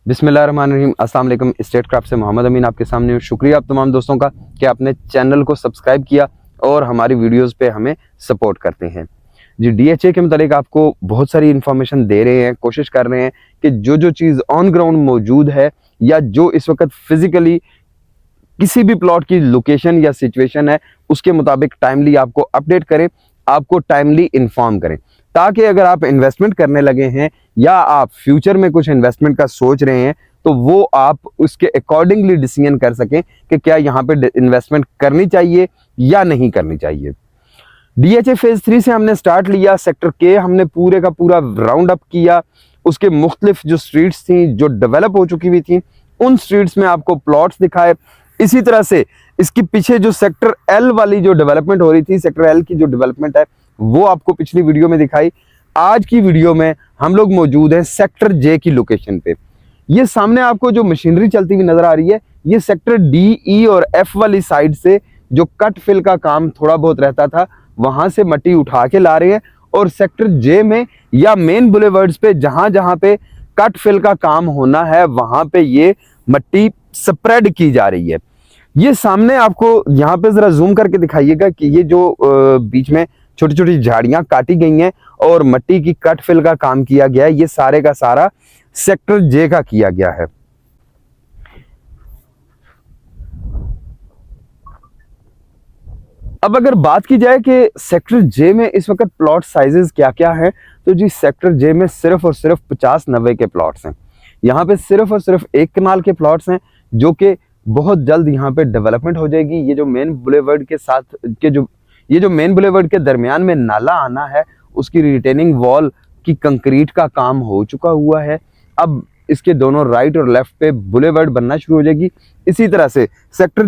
बिस्मिल्लाहिर्रहमानिर्रहीम। अस्सलाम वालेकुम। स्टेट क्राफ्ट से मोहम्मद अमीन आपके सामने हूँ। शुक्रिया आप तमाम दोस्तों का कि आपने चैनल को सब्सक्राइब किया और हमारी वीडियोस पे हमें सपोर्ट करते हैं। जी, डीएचए के मुतालिक आपको बहुत सारी इन्फॉर्मेशन दे रहे हैं, कोशिश कर रहे हैं कि जो चीज़ ऑन ग्राउंड मौजूद है या जो इस वक्त फिजिकली किसी भी प्लॉट की लोकेशन या सिचुएशन है उसके मुताबिक टाइमली आपको अपडेट करें, आपको टाइमली इन्फॉर्म करें, ताकि अगर आप इन्वेस्टमेंट करने लगे हैं या आप फ्यूचर में कुछ इन्वेस्टमेंट का सोच रहे हैं तो वो आप उसके अकॉर्डिंगली डिसीजन कर सकें कि क्या यहाँ पे इन्वेस्टमेंट करनी चाहिए या नहीं करनी चाहिए। डीएचए फेज 3 से हमने स्टार्ट लिया। सेक्टर के हमने पूरे का पूरा राउंड अप किया। उसके मुख्तलिफ जो स्ट्रीट्स थी जो डेवलप हो चुकी हुई थी उन स्ट्रीट्स में आपको प्लॉट्स दिखाए। इसी तरह से इसके पीछे जो सेक्टर एल वाली जो डेवलपमेंट हो रही थी, सेक्टर एल की जो डेवलपमेंट है वो आपको पिछली वीडियो में दिखाई। आज की वीडियो में हम लोग मौजूद हैं सेक्टर जे की लोकेशन पे। ये सामने आपको जो मशीनरी चलती हुई नजर आ रही है, ये सेक्टर डी, ई और एफ वाली साइड से जो कट फिल का काम थोड़ा बहुत रहता था वहां से मट्टी उठा के ला रहे हैं और सेक्टर जे में या मेन बुलेवर्ड्स पे जहां जहां पे कट फिल का काम होना है वहां पे ये मट्टी स्प्रेड की जा रही है। ये सामने आपको यहाँ पे जरा जूम करके दिखाइएगा कि ये जो बीच में छोटी छोटी झाड़ियां काटी गई हैं और मट्टी की कट फिल का काम किया गया है, ये सारे का सारा सेक्टर जे का किया गया है। अब अगर बात की जाए कि सेक्टर जे में इस वक्त प्लॉट साइजेस क्या क्या हैं, तो जी सेक्टर जे में सिर्फ और सिर्फ 50-90 के प्लॉट्स हैं। यहाँ पे सिर्फ और सिर्फ 1 कनाल के प्लॉट्स हैं जो कि बहुत जल्द यहाँ पे डेवलपमेंट हो जाएगी। ये जो मेन बुलेवर्ड के साथ के ये जो मेन बुलेवर्ड के दरमियान में नाला आना है उसकी रिटेनिंग वॉल की कंक्रीट का काम हो चुका हुआ है। अब इसके दोनों राइट और लेफ्ट पे बुलेवर्ड बनना शुरू हो जाएगी। इसी तरह से सेक्टर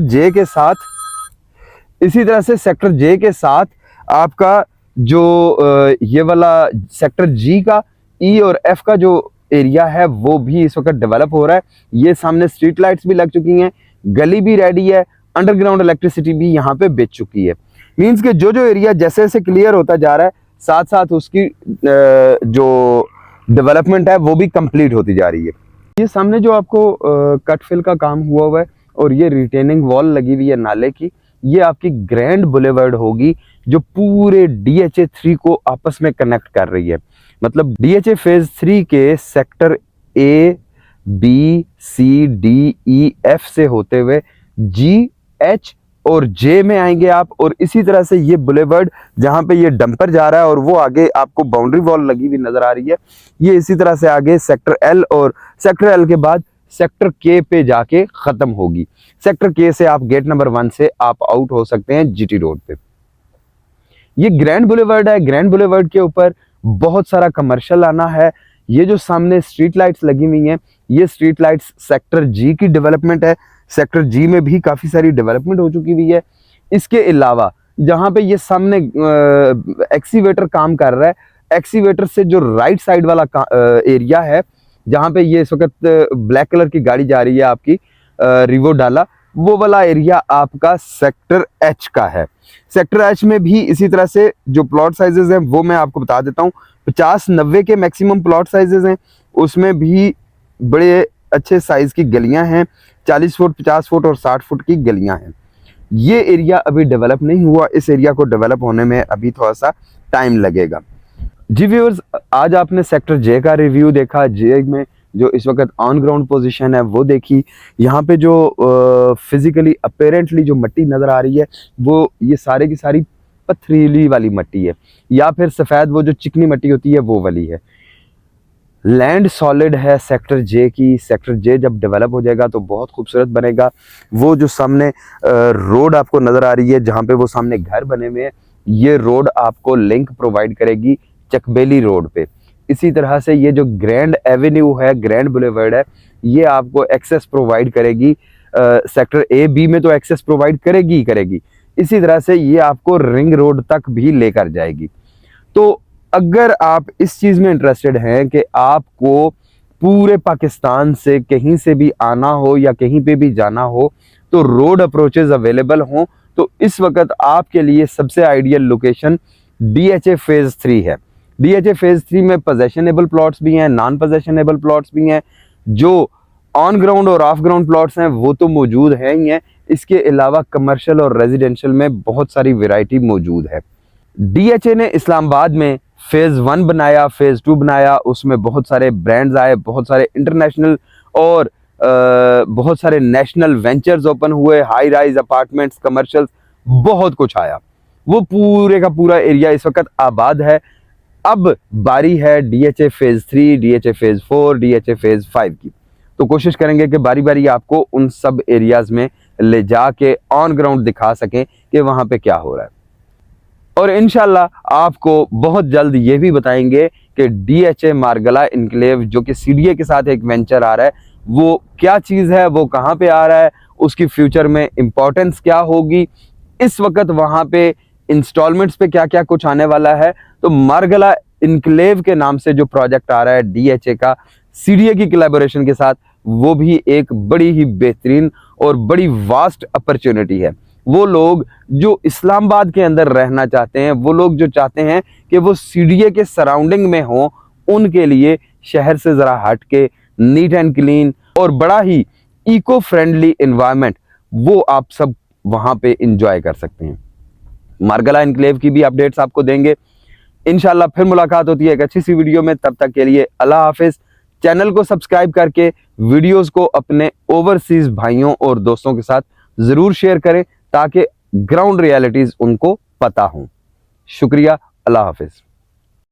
जे के साथ आपका जो ये वाला सेक्टर जी का ई और एफ का जो एरिया है वो भी इस वक्त डेवलप हो रहा है। ये सामने स्ट्रीट लाइट्स भी लग चुकी हैं, गली भी रेडी है, अंडरग्राउंड इलेक्ट्रिसिटी भी यहाँ पे बिछ चुकी है। मींस के जो एरिया जैसे जैसे क्लियर होता जा रहा है साथ साथ उसकी जो डेवलपमेंट है वो भी कंप्लीट होती जा रही है। ये सामने जो आपको कट फिल का काम हुआ है और ये रिटेनिंग वॉल लगी हुई है नाले की, ये आपकी ग्रैंड बुलेवर्ड होगी जो पूरे डीएचए 3 को आपस में कनेक्ट कर रही है। मतलब डीएचए फेज 3 के sector A, B, C, D, E, F से होते हुए जी, एच और जे में आएंगे आप। और इसी तरह से ये बुलेवर्ड जहां पे ये डंपर जा रहा है और वो आगे आपको बाउंड्री वॉल लगी हुई नजर आ रही है, ये इसी तरह से आगे सेक्टर एल और सेक्टर एल के बाद सेक्टर के पे जाके खत्म होगी। सेक्टर के से आप गेट नंबर 1 से आप आउट हो सकते हैं जीटी रोड पे। ये ग्रैंड बुलेवर्ड है। ग्रैंड बुलेवर्ड के ऊपर बहुत सारा कमर्शियल आना है। ये जो सामने स्ट्रीट लाइट्स लगी हुई हैं, ये स्ट्रीट लाइट्स सेक्टर जी की डेवलपमेंट है। सेक्टर जी में भी काफी सारी डेवलपमेंट हो चुकी हुई है। इसके अलावा जहां पे ये सामने एक्सीवेटर काम कर रहा है, एक्सीवेटर से जो राइट साइड वाला एरिया है जहां पे ये इस वक्त ब्लैक कलर की गाड़ी जा रही है आपकी रिवो डाला, वो वाला एरिया आपका सेक्टर एच का है। सेक्टर एच में भी इसी तरह से जो प्लॉट साइजेस हैं वो मैं आपको बता देता हूँ। 50-90 के मैक्सिमम प्लॉट साइजेस हैं, उसमें भी बड़े अच्छे साइज की गलियां हैं। 40 फुट, 50 फुट और 60 फुट की गलियां हैं। ये एरिया अभी डेवलप नहीं हुआ, इस एरिया को डेवलप होने में अभी थोड़ा सा टाइम लगेगा। जी व्यूअर्स, आज आपने सेक्टर जे का रिव्यू देखा। जे में जो इस वक्त ऑन ग्राउंड पोजीशन है वो देखी। यहाँ पे जो फिजिकली अपेरेंटली जो मट्टी नज़र आ रही है वो ये सारे की सारी पथरीली वाली मट्टी है या फिर सफ़ेद वो जो चिकनी मट्टी होती है वो वाली है। लैंड सॉलिड है सेक्टर जे की। सेक्टर जे जब डेवलप हो जाएगा तो बहुत खूबसूरत बनेगा। वो जो सामने रोड आपको नज़र आ रही है जहाँ पे वो सामने घर बने हुए हैं, ये रोड आपको लिंक प्रोवाइड करेगी चकबेली रोड पे। इसी तरह से ये जो ग्रैंड एवेन्यू है, ग्रैंड बुलेवर्ड है, ये आपको एक्सेस प्रोवाइड करेगी। सेक्टर ए, बी में तो एक्सेस प्रोवाइड करेगी ही करेगी। इसी तरह से ये आपको रिंग रोड तक भी लेकर जाएगी। तो अगर आप इस चीज़ में इंटरेस्टेड हैं कि आपको पूरे पाकिस्तान से कहीं से भी आना हो या कहीं पे भी जाना हो तो रोड अप्रोचेज अवेलेबल हों, तो इस वक्त आपके लिए सबसे आइडियल लोकेशन डीएचए फेज 3 है। डीएचए फेज 3 में पोजेशनेबल प्लॉट्स भी हैं, नॉन पोजेशनेबल प्लॉट्स भी हैं। जो ऑन ग्राउंड और ऑफ ग्राउंड प्लॉट्स हैं वो तो मौजूद हैं ही हैं, इसके अलावा कमर्शियल और रेजिडेंशियल में बहुत सारी वैरायटी मौजूद है। DHA ने इस्लामाबाद में फेज़ 1 बनाया, फेज़ 2 बनाया, उसमें बहुत सारे ब्रांड्स आए, बहुत सारे इंटरनेशनल और बहुत सारे नेशनल वेंचर्स ओपन हुए, हाई राइज अपार्टमेंट्स, कमर्शियल्स, बहुत कुछ आया। वो पूरे का पूरा एरिया इस वक्त आबाद है। अब बारी है DHA phase 3, DHA phase 4, DHA phase 5 की। तो कोशिश करेंगे कि बारी बारी आपको उन सब एरियाज में ले जाके ऑन ग्राउंड दिखा सकें कि वहाँ पे क्या हो रहा है। और इंशाल्लाह आपको बहुत जल्द ये भी बताएंगे कि DHA मारगला इनक्लेव जो कि CDA के साथ एक वेंचर आ रहा है, वो क्या चीज़ है, वो कहाँ पे आ रहा है, उसकी फ्यूचर में इम्पोर्टेंस क्या होगी, इस वक्त वहाँ पे इंस्टॉलमेंट्स पे क्या क्या कुछ आने वाला है। तो मारगला इनक्लेव के नाम से जो प्रोजेक्ट आ रहा है DHA का CDA की कोलैबोरेशन के साथ, वो भी एक बड़ी ही बेहतरीन और बड़ी वास्ट अपॉर्चुनिटी है। वो लोग जो इस्लामाबाद के अंदर रहना चाहते हैं, वो लोग जो चाहते हैं कि वो CDA के सराउंडिंग में हों, उनके लिए शहर से ज़रा हट के नीट एंड क्लीन और बड़ा ही इको फ्रेंडली एनवायरनमेंट वो आप सब वहाँ पे इंजॉय कर सकते हैं। मारगला इनक्लेव की भी अपडेट्स आपको देंगे इंशाल्लाह। फिर मुलाकात होती है एक अच्छी सी वीडियो में, तब तक के लिए अल्लाह हाफिज़। चैनल को सब्सक्राइब करके वीडियोस को अपने ओवरसीज भाइयों और दोस्तों के साथ ज़रूर शेयर करें ताकि ग्राउंड रियलिटीज़ उनको पता हों। शुक्रिया, अल्लाह हाफिज़।